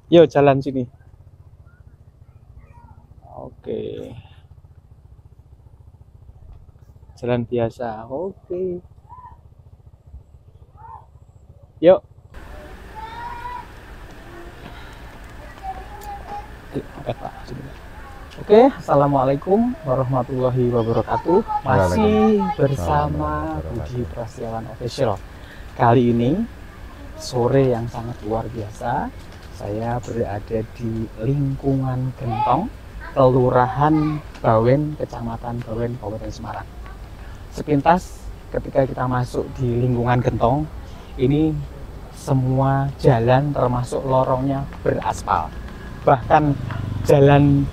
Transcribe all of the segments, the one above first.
Yuk jalan sini. Oke. Jalan biasa. Oke. Yuk. Oke, Pak. Sini, Pak. Oke, assalamualaikum warahmatullahi wabarakatuh. Masih bersama Budi Prasetyawan Official. Kali ini sore yang sangat luar biasa. Saya berada di lingkungan Gentong, Kelurahan Bawen, Kecamatan Bawen, Kabupaten Semarang. Sepintas ketika kita masuk di lingkungan Gentong, ini semua jalan termasuk lorongnya beraspal. Bahkan jalan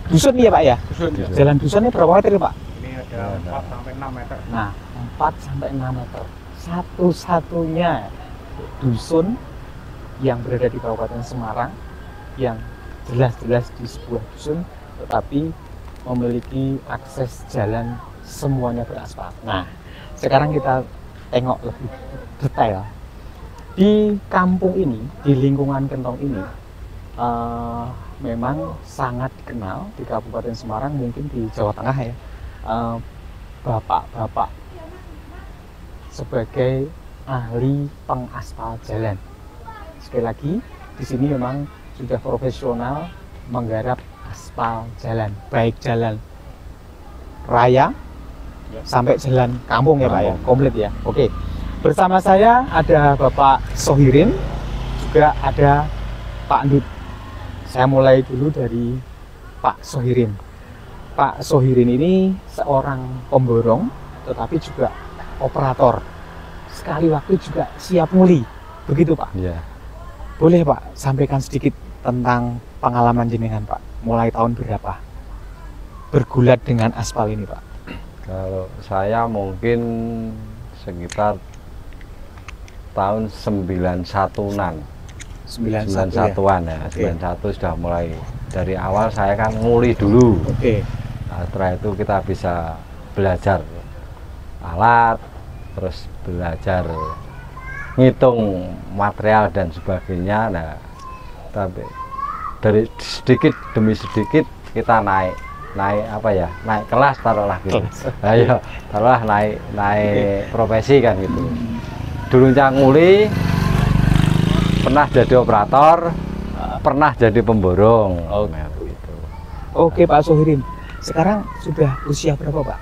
dusun ya Pak ya? Dusun, ya. Jalan dusunnya berapa meter Pak? Ini ada 4 sampai 6 meter. Nah, 4 sampai 6 meter. Satu-satunya dusun yang berada di Kabupaten Semarang yang jelas-jelas di sebuah dusun tetapi memiliki akses jalan semuanya beraspal. Nah, sekarang kita tengok lebih detail. Di kampung ini, di lingkungan Gentong ini, memang sangat dikenal di Kabupaten Semarang, mungkin di Jawa Tengah ya, bapak-bapak sebagai ahli pengaspal jalan. Sekali lagi, di sini memang sudah profesional menggarap aspal jalan, baik jalan raya Ya. sampai jalan kampung ya Pak ya, komplit ya. Oke, bersama saya ada Bapak Sohirin, juga ada Pak Ndut. Saya mulai dulu dari Pak Sohirin. Pak Sohirin ini seorang pemborong, tetapi juga operator. Sekali waktu juga siap muli, begitu Pak? Iya. Boleh Pak sampaikan sedikit tentang pengalaman jenengan Pak, mulai tahun berapa bergulat dengan aspal ini Pak? Kalau saya mungkin sekitar tahun 91-an. 91-an ya. Oke. 91 sudah mulai. Dari awal saya kan nguli dulu. Oke. Nah, setelah itu kita bisa belajar alat, terus belajar ngitung material dan sebagainya. Nah, tapi dari sedikit demi sedikit kita naik apa ya, naik kelas taruhlah gitu. Ayo taruhlah naik profesi kan gitu. Dulu nguli, pernah jadi operator, pernah jadi pemborong. Nah, gitu. Oke Pak Sohirin, sekarang sudah usia berapa Pak?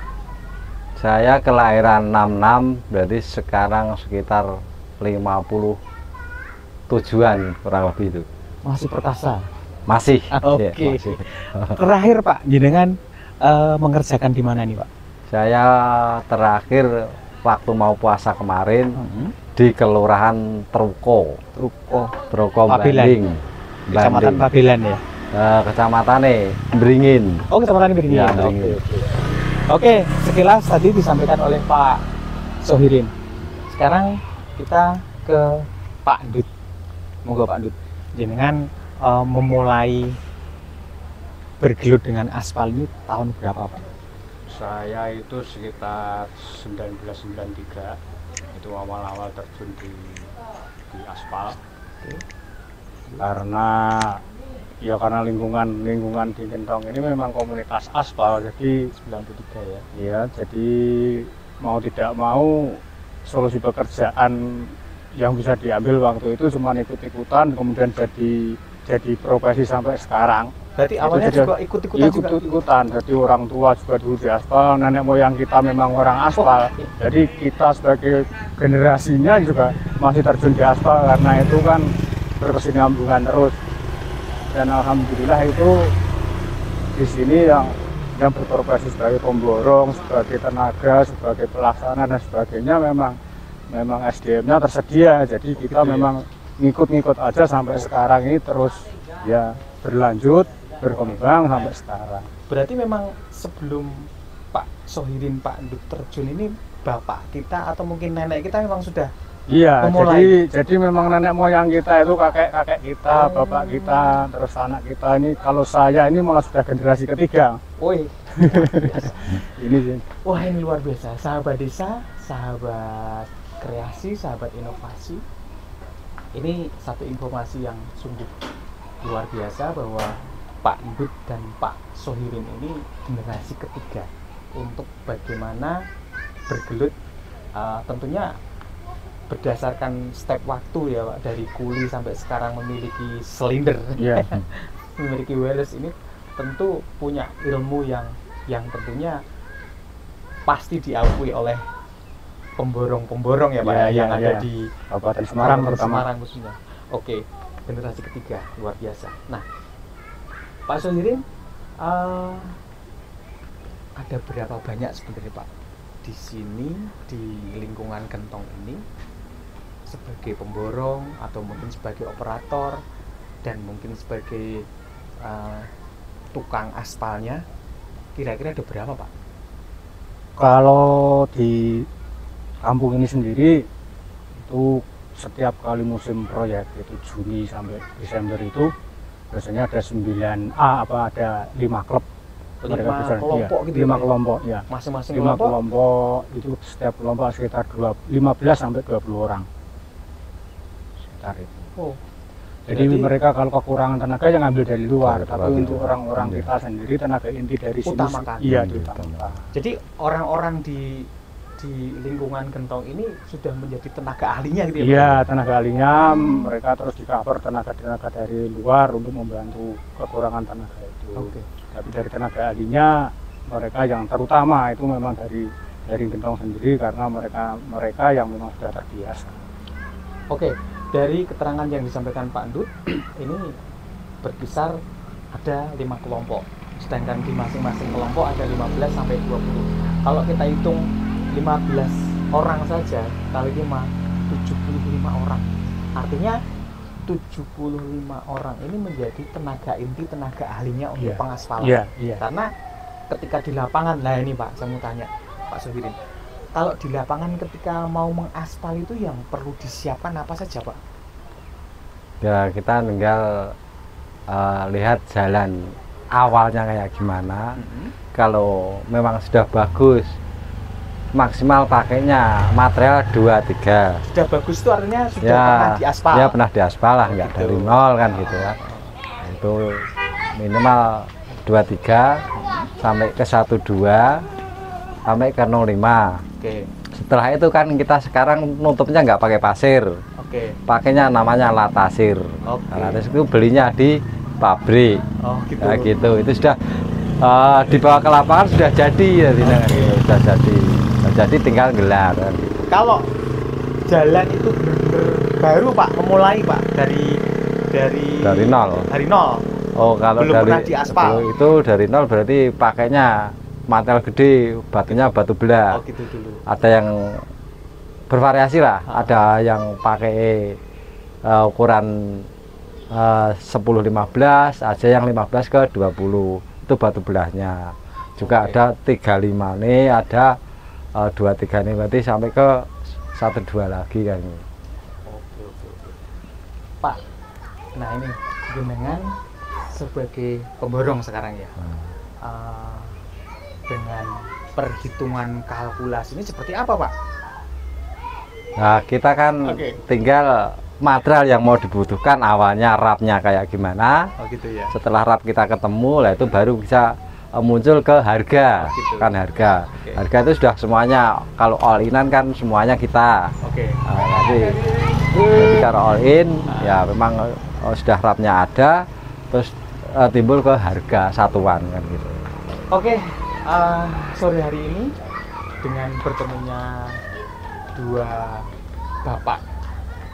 Saya kelahiran 66, berarti sekarang sekitar 57-an kurang lebih itu. Masih perkasa. Masih. Oke. Ya, masih. Terakhir Pak, jenengan mengerjakan di mana nih Pak? Saya terakhir waktu mau puasa kemarin di Kelurahan Truko. Truko Pabelan. Banding. Kecamatan Pabelan ya. Kecamatan Beringin. Oh, Kecamatan Beringin. Ya, Beringin. Oke, sekilas tadi disampaikan oleh Pak Sohirin. Sekarang kita ke Pak Ndut. Moga Pak Ndut, jenengan memulai bergelut dengan aspal ini tahun berapa Pak? Saya itu sekitar 1993. Itu awal-awal terjun di aspal. Karena lingkungan di Gentong ini memang komunitas aspal, jadi 93 ya. ya jadi mau tidak mau solusi pekerjaan yang bisa diambil waktu itu cuma ikut-ikutan, kemudian jadi profesi sampai sekarang. Berarti awalnya juga ikut-ikutan. Jadi orang tua juga dulu di aspal, nenek moyang kita memang orang aspal. Jadi kita sebagai generasinya juga masih terjun di aspal, karena itu kan berkesinambungan terus. Dan alhamdulillah itu di sini yang berprofesi sebagai pemborong, sebagai tenaga, sebagai pelaksana dan sebagainya memang SDM-nya tersedia. Jadi kita memang ngikut-ngikut aja sampai sekarang ini, terus ya berlanjut, berkembang sampai sekarang. Berarti memang sebelum Pak Sohirin, Pak Ndut terjun ini, bapak kita atau mungkin nenek kita memang sudah Iya, memulai. jadi memang nenek moyang kita itu kakek kita, bapak kita, terus anak kita ini. Kalau saya ini malah sudah generasi ketiga. Woi, Ini sih. wah ini luar biasa. Sahabat desa, sahabat kreasi, sahabat inovasi. Ini satu informasi yang sungguh luar biasa bahwa Pak Ndut dan Pak Sohirin ini generasi ketiga untuk bagaimana bergelut, tentunya berdasarkan step waktu ya Pak, dari kuli sampai sekarang memiliki silinder, Iya. memiliki wireless ini tentu punya ilmu yang tentunya pasti diakui oleh pemborong-pemborong ya Pak, Iya, yang iya, ada iya. di Kabupaten Semarang Kabupaten terutama. Semarang khususnya. Oke, generasi ketiga luar biasa. Nah, Pak Sohirin, ada berapa banyak sebenarnya Pak di sini, di lingkungan Gentong ini, sebagai pemborong atau mungkin sebagai operator dan mungkin sebagai tukang aspalnya, kira-kira ada berapa Pak? Kalau di kampung ini sendiri itu setiap kali musim proyek itu Juni sampai Desember itu biasanya ada 5 klub. Mereka 5 bisa, kelompok iya, gitu 5 ya, Pak? kelompok ya. Masing-masing 5 kelompok itu setiap kelompok sekitar 15 sampai 20 orang. Sekitar itu. Oh, Jadi mereka kalau kekurangan tenaga yang ngambil dari luar, Dari tapi luar, untuk iya. orang-orang kita sendiri tenaga inti dari sini Utamakan. iya Hmm, diutamakan. jadi orang-orang di lingkungan Gentong ini sudah menjadi tenaga ahlinya gitu ya Pak? Iya, tenaga ahlinya mereka terus di cover tenaga-tenaga dari luar untuk membantu kekurangan tenaga itu. Oke. Tapi dari tenaga ahlinya mereka yang terutama itu memang dari Gentong sendiri karena mereka yang memang sudah terbiasa. Oke, dari keterangan yang disampaikan Pak Ndut, ini berkisar ada 5 kelompok, sedangkan di masing-masing kelompok ada 15 sampai 20. Kalau kita hitung 15 orang saja kali 5, 75 orang. Artinya 75 orang ini menjadi tenaga inti, tenaga ahlinya untuk Iya. pengaspalan. Iya, iya. Karena ketika di lapangan, nah ini Pak, saya mau tanya Pak Sohirin, kalau di lapangan ketika mau mengaspal itu yang perlu disiapkan apa saja Pak? Ya kita tinggal lihat jalan awalnya kayak gimana. Kalau memang sudah bagus, maksimal pakainya material 2-3. Sudah bagus itu artinya sudah Ya, pernah diaspal. ya pernah diaspal lah, nggak Gitu. dari nol kan gitu ya. Itu minimal 2-3 sampai ke 1-2 sampai ke 0,5. Oke, Setelah itu kan kita sekarang nutupnya nggak pakai pasir, oke, pakainya namanya latasir. oke. Nah, latasir itu belinya di pabrik. Oh gitu. Nah, gitu. Itu sudah dibawa ke lapangan sudah jadi ya, sudah jadi. Nah, jadi tinggal gelar kan. Kalau jalan itu benar-benar baru Pak, memulai Pak dari nol. Dari nol. Oh, kalau Belum dari pernah diaspal. kalau itu dari nol berarti pakainya material gede, batunya batu Oh belah. gitu dulu. Ada yang bervariasi lah, ada yang pakai ukuran 10-15, ada yang 15 ke 20, itu batu belahnya. Juga Oke. ada 35 nih, ada 23 nih, berarti sampai ke 12 lagi kan. Oke. Pak, nah ini jenengan sebagai pemborong sekarang ya, dengan perhitungan kalkulasi ini seperti apa Pak? Nah, kita kan Oke. tinggal material yang mau dibutuhkan, awalnya rapnya kayak gimana. Oh gitu ya. Setelah rap kita ketemu, lah itu baru bisa muncul ke harga. Oh, gitu. Kan harga. Oke. Harga itu sudah semuanya, kalau all inan kan semuanya kita. Oke. Jadi kalau all in ya memang sudah rapnya ada, terus timbul ke harga satuan kan gitu. Oke, sore hari ini dengan bertemunya dua bapak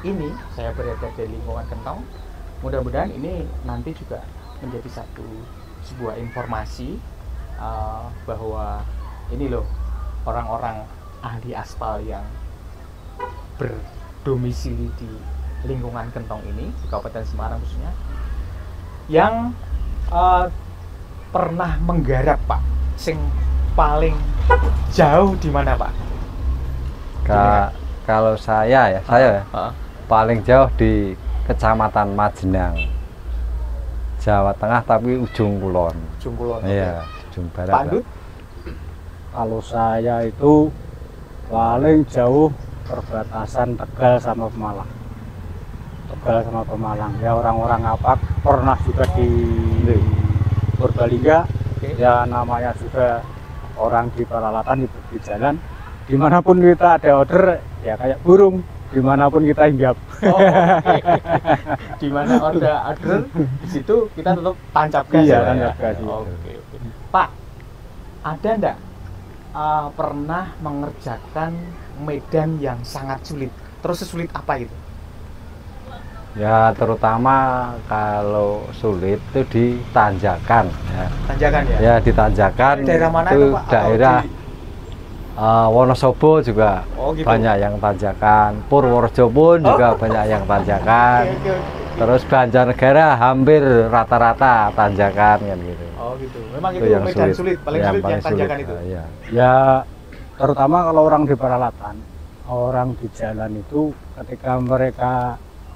ini, saya berada di lingkungan Gentong. Mudah-mudahan ini nanti juga menjadi sebuah informasi bahwa ini loh orang-orang ahli aspal yang berdomisili di lingkungan Gentong ini, di Kabupaten Semarang khususnya, yang pernah menggarap Pak, sing paling jauh di mana Pak? Kalau saya paling jauh di Kecamatan Majenang, Jawa Tengah, tapi ujung kulon. Ujung Kulon. Iya, ujung barat. Pak Ndut? Kalau saya itu paling jauh perbatasan Tegal sama Pemalang. Tegal sama Pemalang. Ya orang-orang Ngapak pernah juga di Purbalingga. Oke. Ya namanya juga orang di peralatan di jalan. Dimanapun kita ada order ya kayak burung. Dimanapun kita hinggap. Oh, oke. Di mana order di situ kita tetap tancap gas. Iya, ya? tancap gas, iya. Oke, oke. Pak, ada enggak pernah mengerjakan medan yang sangat sulit? Terus sesulit apa itu? Ya terutama kalau sulit itu di tanjakan ya. Tanjakan ya? Ya di tanjakan Daerah mana itu itu, Pak? Atau daerah di- Wonosobo juga Oh, gitu. banyak yang tanjakan, Purworejo pun juga banyak yang tanjakan. Oke, oke, oke. Terus Banjarnegara hampir rata-rata tanjakan kan gitu. Oh gitu. Memang itu yang medan sulit, paling sulit yang tanjakan itu. Iya. Ya terutama kalau orang di peralatan, orang di jalan itu ketika mereka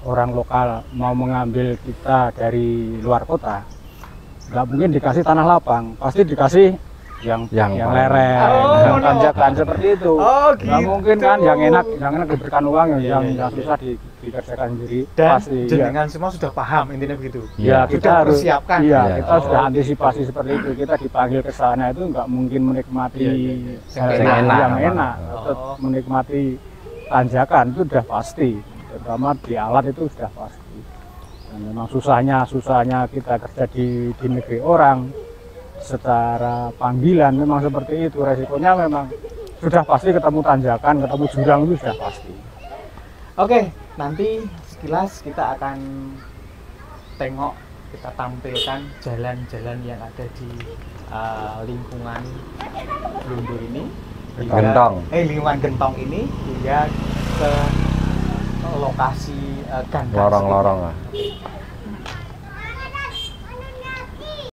orang lokal mau mengambil kita dari luar kota, nggak mungkin dikasih tanah lapang, pasti dikasih yang Yang lereng, Oh, yang no. tanjakan seperti itu. Oh, Nggak gitu. mungkin kan yang enak diberikan uang, Iya, yang iya, susah dikerjakan sendiri. Dan Pasti, iya. jenengan semua sudah paham intinya begitu. Ya, Iya. kita Sudah harus persiapkan. Iya, Iya. kita sudah Oh. antisipasi seperti itu. Kita dipanggil ke sana itu nggak mungkin menikmati Iya, iya, iya. Yang enak. yang enak. Oh. Tetap menikmati tanjakan itu sudah pasti. Terutama di alat itu sudah pasti. Dan memang susahnya kita kerja di negeri orang secara panggilan memang seperti itu. Resikonya memang sudah pasti ketemu tanjakan, ketemu jurang itu sudah pasti. Oke, nanti sekilas kita akan tengok, kita tampilkan jalan-jalan yang ada di lingkungan Blundur ini. Gentong. Lingkungan Gentong ini hingga ke lokasi ganggang Lorong-lorong lah. sedikit.